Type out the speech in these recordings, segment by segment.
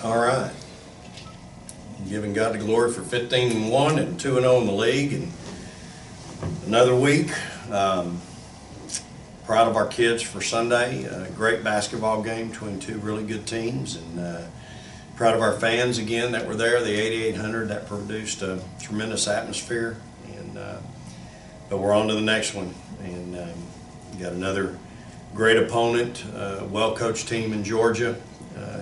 All right. Giving God the glory for 15-1 and 2-0 in the league, and another week. Proud of our kids for Sunday. Great basketball game between two really good teams, and proud of our fans again that were there. The 8,800 that produced a tremendous atmosphere, and but we're on to the next one, and got another great opponent, well-coached team in Georgia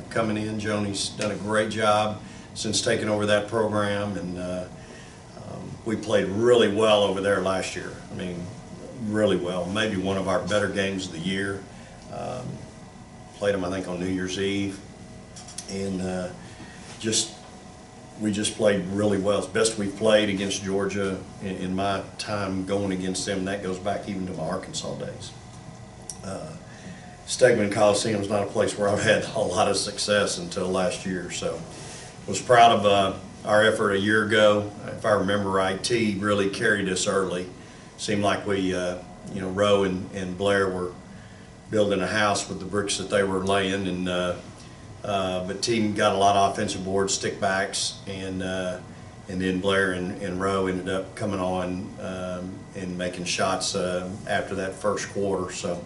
coming in. Joni's done a great job since taking over that program, and we played really well over there last year. I mean, really well. Maybe one of our better games of the year. Played them, I think, on New Year's Eve, and we just played really well. It's the best we've played against Georgia in my time going against them. And that goes back even to my Arkansas days. Stegman Coliseum is not a place where I've had a lot of success until last year, so was proud of our effort a year ago. If I remember right, T really carried us early. Seemed like we, Rowe and Blair were building a house with the bricks that they were laying, and but T got a lot of offensive boards, stick backs, and then Blair and Rowe ended up coming on and making shots after that first quarter. So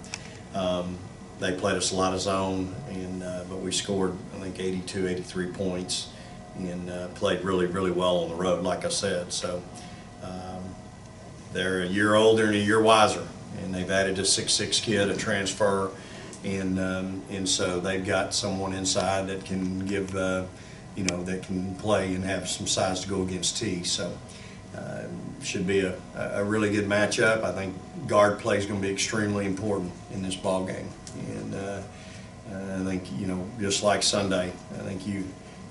they played us a lot of zone, and but we scored, I think, 82, 83 points, and played really, really well on the road, like I said. So they're a year older and a year wiser, and they've added a 6'6" kid, a transfer, and so they've got someone inside that can give, that can play and have some size to go against T. So should be a really good matchup. I think guard play is going to be extremely important in this ball game, and I think, just like Sunday, I think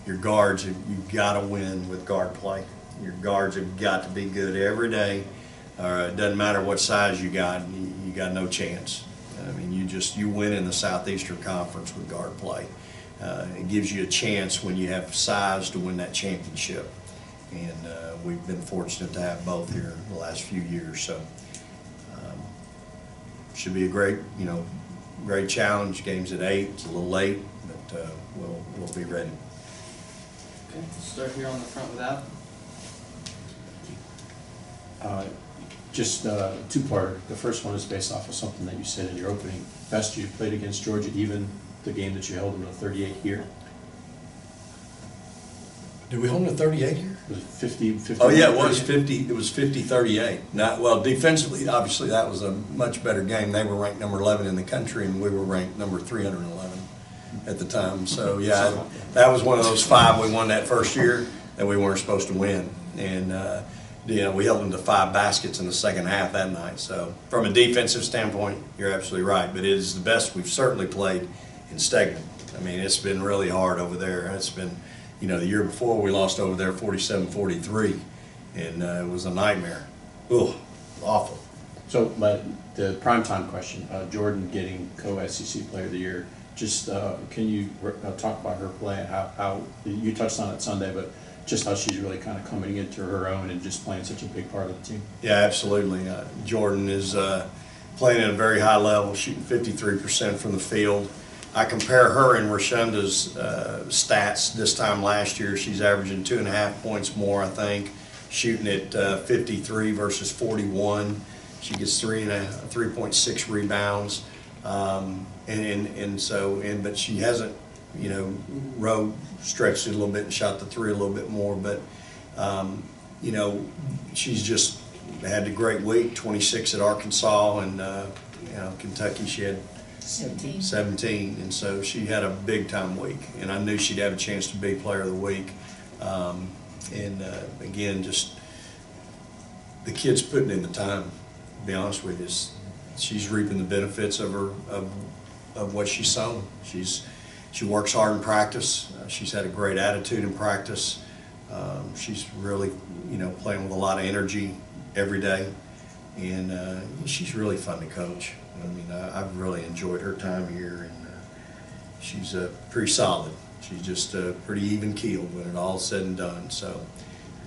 your guards, you've got to win with guard play. Your guards have got to be good every day. It doesn't matter what size you got no chance. I mean, you win in the Southeastern Conference with guard play. It gives you a chance when you have size to win that championship, and we've been fortunate to have both here in the last few years. So should be a great challenge. Game's at 8. It's a little late, but we'll be ready. Okay, let's start here on the front with Al. Just two-part. The first one is based off of something that you said in your opening. Best you played against Georgia, even the game that you held them to 38 here. Did we hold them to 38 here? Was it 50? Oh yeah, it was 50. It was 50-38. Not well defensively. Obviously, that was a much better game. They were ranked number 11 in the country, and we were ranked number 311 at the time. So yeah, that was one of those 5 we won that first year that we weren't supposed to win, and we held them to 5 baskets in the second half that night. So from a defensive standpoint, you're absolutely right. But it is the best we've certainly played in Stegman. I mean, it's been really hard over there. It's been, the year before we lost over there 47-43, and it was a nightmare. Ooh, awful. So the primetime question, Jordan getting co-SEC Player of the Year, just can you talk about her play and how you touched on it Sunday, but just how she's really kind of coming into her own and just playing such a big part of the team? Yeah, absolutely. Jordan is playing at a very high level, shooting 53% from the field. I compare her and Rashonda's stats this time last year. She's averaging 2.5 points more, I think, shooting at 53 versus 41. She gets 3.6 rebounds, but she hasn't, Rowe stretched it a little bit and shot the 3 a little bit more, but she's just had a great week. 26 at Arkansas, and Kentucky she had 17, and so she had a big time week, and I knew she'd have a chance to be Player of the Week. Again, just the kid's putting in the time. To be honest with you, she's reaping the benefits of what she's sown. She works hard in practice. She's had a great attitude in practice. She's really, playing with a lot of energy every day, and she's really fun to coach. I mean, I've really enjoyed her time here, and she's pretty solid. She's just pretty even keeled when it all's said and done. So,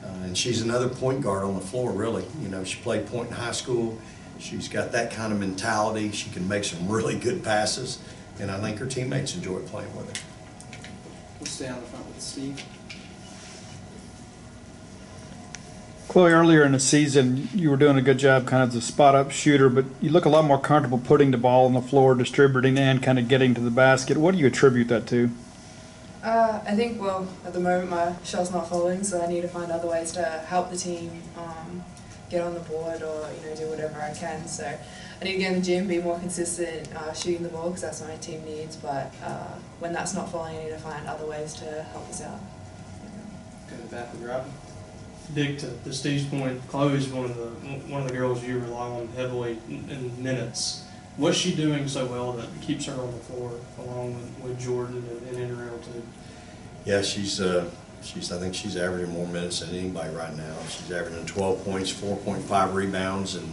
and she's another point guard on the floor, really. She played point in high school. She's got that kind of mentality. She can make some really good passes, and I think her teammates enjoy playing with her. We'll stay on the front with Steve. Chloe, earlier in the season, you were doing a good job kind of as a spot-up shooter, but you look a lot more comfortable putting the ball on the floor, distributing and kind of getting to the basket. What do you attribute that to? I think, well, at the moment my shot's not falling, so I need to find other ways to help the team get on the board or, do whatever I can. So I need to get in the gym, be more consistent shooting the ball because that's what my team needs, but when that's not falling, I need to find other ways to help us out. Go to the back with Robbie. Dick, to Steve's point, Chloe's one of the girls you rely on heavily in minutes. What's she doing so well that keeps her on the floor, along with Jordan and Anriel too? Yeah, I think she's averaging more minutes than anybody right now. She's averaging 12 points, 4.5 rebounds, and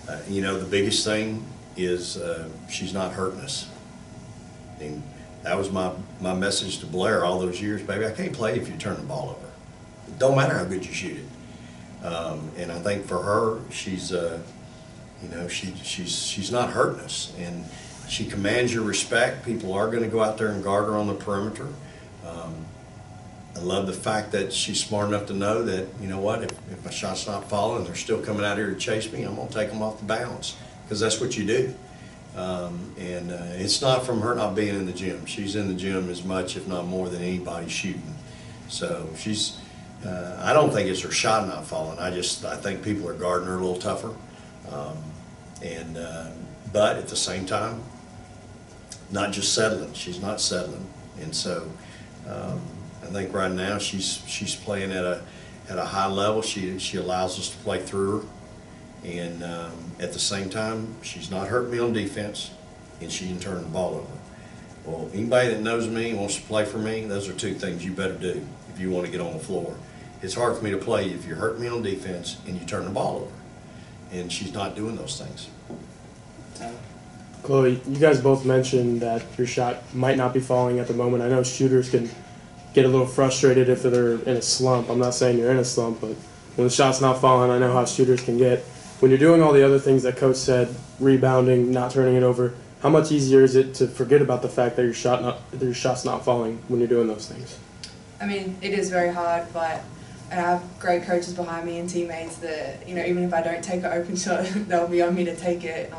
the biggest thing is she's not hurting us. I mean, that was my message to Blair all those years, baby. I can't play if you turn the ball over. It don't matter how good you shoot it. And I think for her, she's not hurting us, and she commands your respect. People are going to go out there and guard her on the perimeter. I love the fact that she's smart enough to know that, if my shot's not falling and they're still coming out here to chase me, I'm going to take them off the bounce, because that's what you do. And it's not from her not being in the gym. She's in the gym as much, if not more, than anybody shooting. So she's, I don't think it's her shot not falling. I think people are guarding her a little tougher. But at the same time, not just settling. She's not settling. And so I think right now she's playing at a high level. She allows us to play through her, and at the same time, she's not hurting me on defense, and she can turn the ball over. Well, anybody that knows me and wants to play for me, those are two things you better do if you want to get on the floor. It's hard for me to play if you're hurting me on defense and you turn the ball over, and she's not doing those things. Chloe, you guys both mentioned that your shot might not be falling at the moment. I know shooters can get a little frustrated if they're in a slump. I'm not saying you're in a slump, but when the shot's not falling, I know how shooters can get. When you're doing all the other things that Coach said, rebounding, not turning it over, how much easier is it to forget about the fact that your shot's not falling when you're doing those things? I mean, it is very hard, but I have great coaches behind me and teammates that, even if I don't take an open shot, they'll be on me to take it.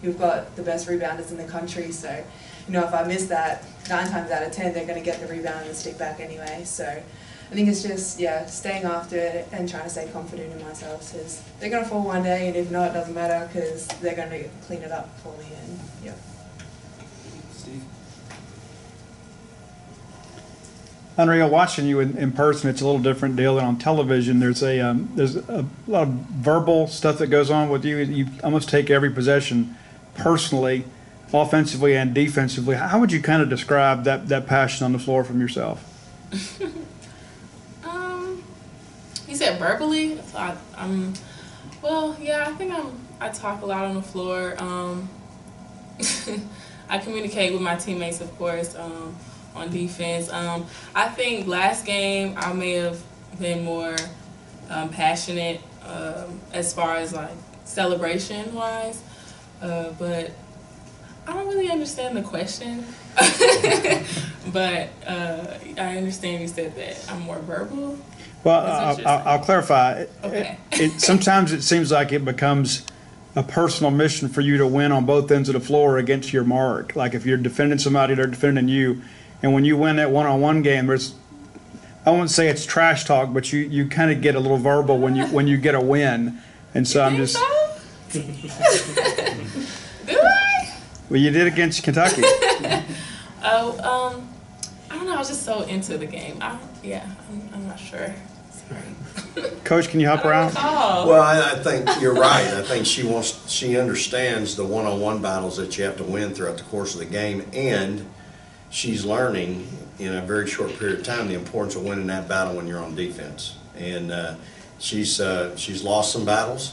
You've got the best rebounders in the country, so, if I miss that, 9 times out of 10, they're going to get the rebound and stick back anyway. So I think it's just, staying after it and trying to stay confident in myself, because they're going to fall one day, and if not, it doesn't matter, because they're going to clean it up for me. And Steve? Anriel, watching you in person, it's a little different deal than on television. There's a lot of verbal stuff that goes on with you. You almost take every possession personally, offensively and defensively. How would you kind of describe that passion on the floor from yourself? You said verbally? I think I talk a lot on the floor. I communicate with my teammates, of course, on defense. I think last game I may have been more passionate as far as like celebration wise, but I don't really understand the question. But I understand you said that I'm more verbal. Well, I'll clarify. Okay. Sometimes it seems like it becomes a personal mission for you to win on both ends of the floor against your mark. Like if you're defending somebody, they're defending you. And when you win that one-on-one game, there's, I won't say it's trash talk, but you kind of get a little verbal when you get a win. And so I'm just. Do I? Well, you did against Kentucky. I don't know. I was just so into the game. I'm not sure. Sorry. Coach, can you help her out? Well, I think you're right. I think she understands the one-on-one battles that you have to win throughout the course of the game, and she's learning in a very short period of time the importance of winning that battle when you're on defense. And she's lost some battles,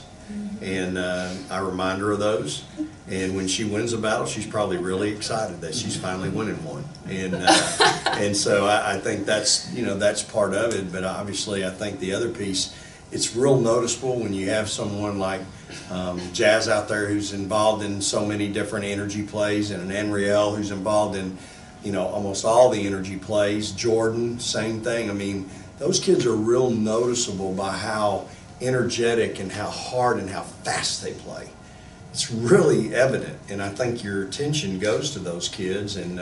and I remind her of those. And when she wins a battle, she's probably really excited that she's finally winning one. And so I think that's part of it. But obviously, I think the other piece, it's real noticeable when you have someone like Jazz out there who's involved in so many different energy plays, and an Anriel who's involved in almost all the energy plays. Jordan, same thing. I mean, those kids are real noticeable by how energetic and how hard and how fast they play. It's really evident, and I think your attention goes to those kids. And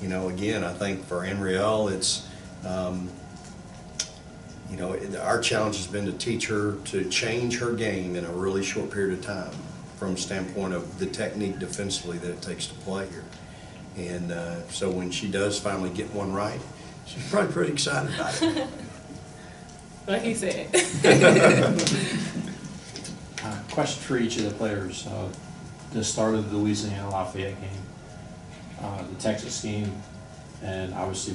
again, I think for Anriel, it's our challenge has been to teach her to change her game in a really short period of time, from the standpoint of the technique defensively that it takes to play here. And so when she does finally get one right, she's probably pretty excited about it. Like he said. Question for each of the players. The start of the Louisiana Lafayette game, the Texas game, and obviously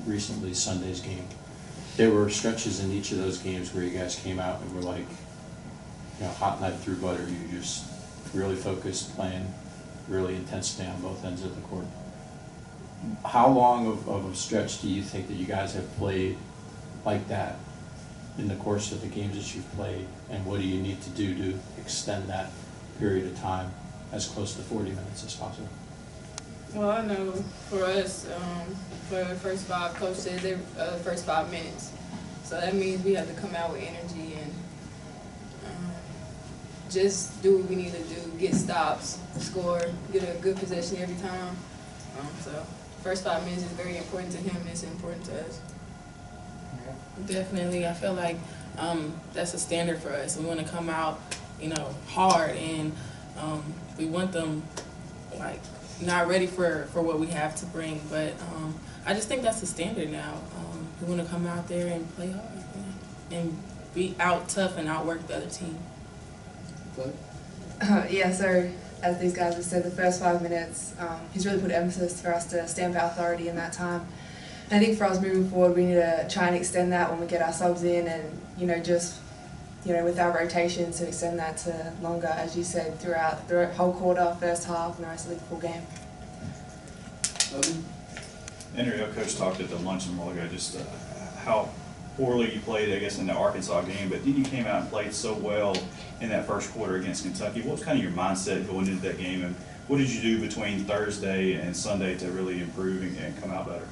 recently Sunday's game. There were stretches in each of those games where you guys came out and were like, hot knife through butter. You just really focused, playing really intensely on both ends of the court. How long of a stretch do you think that you guys have played like that in the course of the games that you've played, and what do you need to do to extend that period of time as close to 40 minutes as possible? Well, I know for us, for the first five, Coach said the first 5 minutes. So that means we have to come out with energy and just do what we need to do, get stops, score, get a good possession every time. So first 5 minutes is very important to him, and it's important to us. Definitely, I feel like that's a standard for us. We want to come out, hard, and we want them not ready for what we have to bring. But I just think that's the standard now. We want to come out there and play hard and be out tough and outwork the other team. Yeah, so as these guys have said, the first 5 minutes, he's really put emphasis for us to stamp our authority in that time. And I think for us moving forward, we need to try and extend that when we get our subs in, and with our rotations to extend that to longer, as you said, throughout the whole quarter, first half, and the rest of the full game. Anriel, coach talked at the luncheon a while ago just how poorly you played, I guess, in the Arkansas game, but then you came out and played so well in that first quarter against Kentucky. What was kind of your mindset going into that game, and what did you do between Thursday and Sunday to really improve and come out better?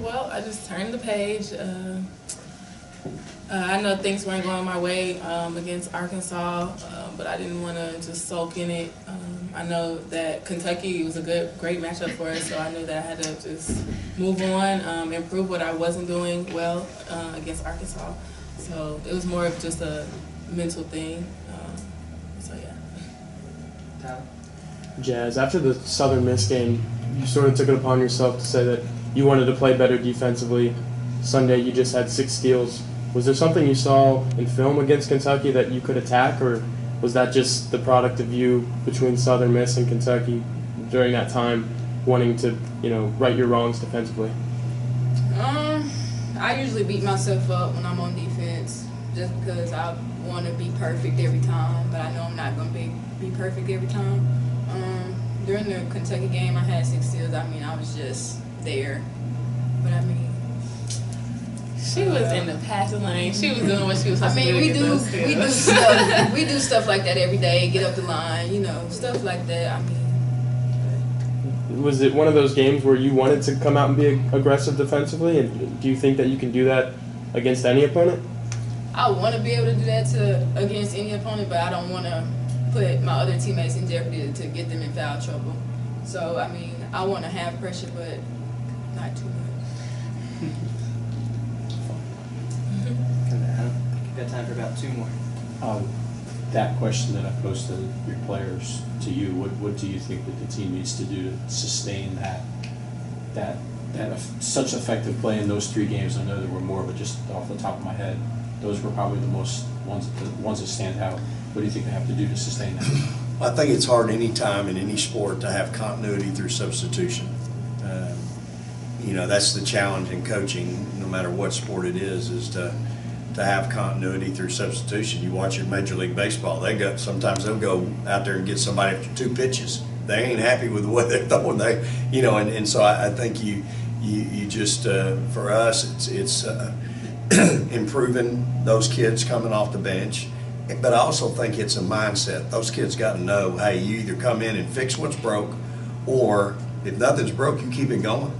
Well, I just turned the page. I know things weren't going my way against Arkansas, but I didn't want to just sulk in it. I know that Kentucky was a great matchup for us, so I knew that I had to just move on, improve what I wasn't doing well against Arkansas. So it was more of just a mental thing. So yeah. Tyler? Jazz, after the Southern Miss game, you sort of took it upon yourself to say that you wanted to play better defensively. Sunday, you just had 6 steals. Was there something you saw in film against Kentucky that you could attack, or was that just the product of you between Southern Miss and Kentucky during that time wanting to, right your wrongs defensively? I usually beat myself up when I'm on defense just because I want to be perfect every time, but I know I'm not going to be perfect every time. During the Kentucky game, I had 6 steals. I was just there. But she was in the passing lane. She was doing what she was supposed to do. We do stuff like that every day. Get up the line, stuff like that. Was it one of those games where you wanted to come out and be aggressive defensively? And do you think that you can do that against any opponent? I want to be able to do that against any opponent, but I don't want to put my other teammates in jeopardy to get them in foul trouble. So, I want to have pressure, but not too much. We've got time for about 2 more. That question that I posed to your players, to you, what do you think that the team needs to do to sustain that such effective play in those 3 games? I know there were more, but just off the top of my head, those were probably the ones that stand out. What do you think they have to do to sustain that? I think it's hard any time in any sport to have continuity through substitution. That's the challenge in coaching, no matter what sport it is to have continuity through substitution. You watch in Major League Baseball, sometimes they'll go out there and get somebody after 2 pitches. They ain't happy with the way they're throwing. And so I think you just for us it's improving those kids coming off the bench. But I also think it's a mindset. Those kids got to know, hey, you either come in and fix what's broke, or If nothing's broke, you keep it going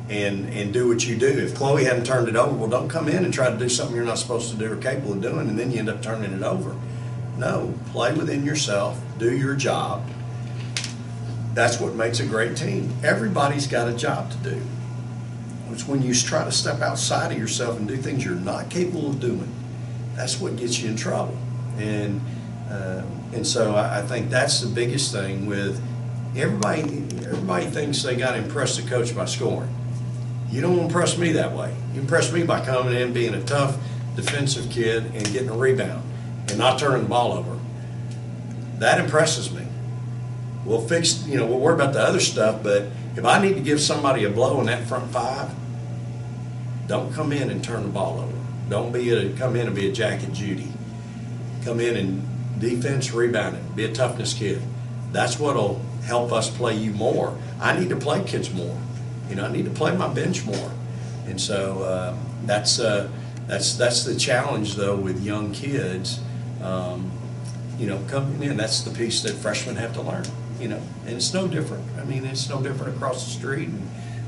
and do what you do. If Chloe hadn't turned it over, well, don't come in and try to do something you're not supposed to do or capable of doing, and then you end up turning it over. No, play within yourself, do your job. That's what makes a great team. Everybody's got a job to do. It's when you try to step outside of yourself and do things you're not capable of doing, that's what gets you in trouble. And so I think that's the biggest thing with everybody. Everybody thinks they got to impress the coach by scoring. You don't impress me that way. You impress me by coming in, being a tough defensive kid and getting a rebound and not turning the ball over. That impresses me. We'll fix, we'll worry about the other stuff, but if I need to give somebody a blow in that front five, don't come in and turn the ball over. Don't come in and be a Jack and Judy. Come in and defense, rebounding, be a toughness kid. That's what'll help us play you more. I need to play kids more. I need to play my bench more. And so that's the challenge though with young kids. Coming in, that's the piece that freshmen have to learn. And it's no different. I mean, it's no different across the street and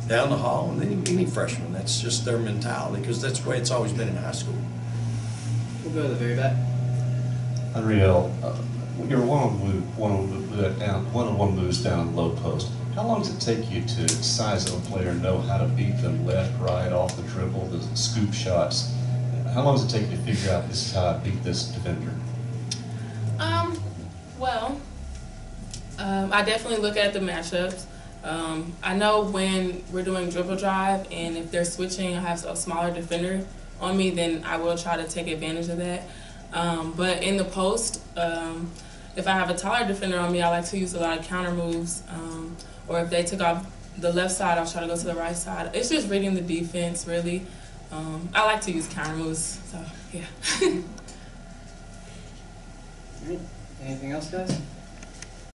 down the hall and any freshman. That's just their mentality because that's the way it's always been in high school. We'll go to the very back. Anriel, you're one-on-one moves down low post. How long does it take you to size up a player and know how to beat them left, right, off the dribble, the scoop shots? How long does it take you to figure out this is how I beat this defender? I definitely look at the matchups. I know when we're doing dribble drive and if they're switching, I have a smaller defender on me, then I will try to take advantage of that. But in the post, if I have a taller defender on me, I like to use a lot of counter moves. Or if they took off the left side, I'll try to go to the right side. It's just reading the defense, really. I like to use counter moves, so yeah. All right. Anything else, guys?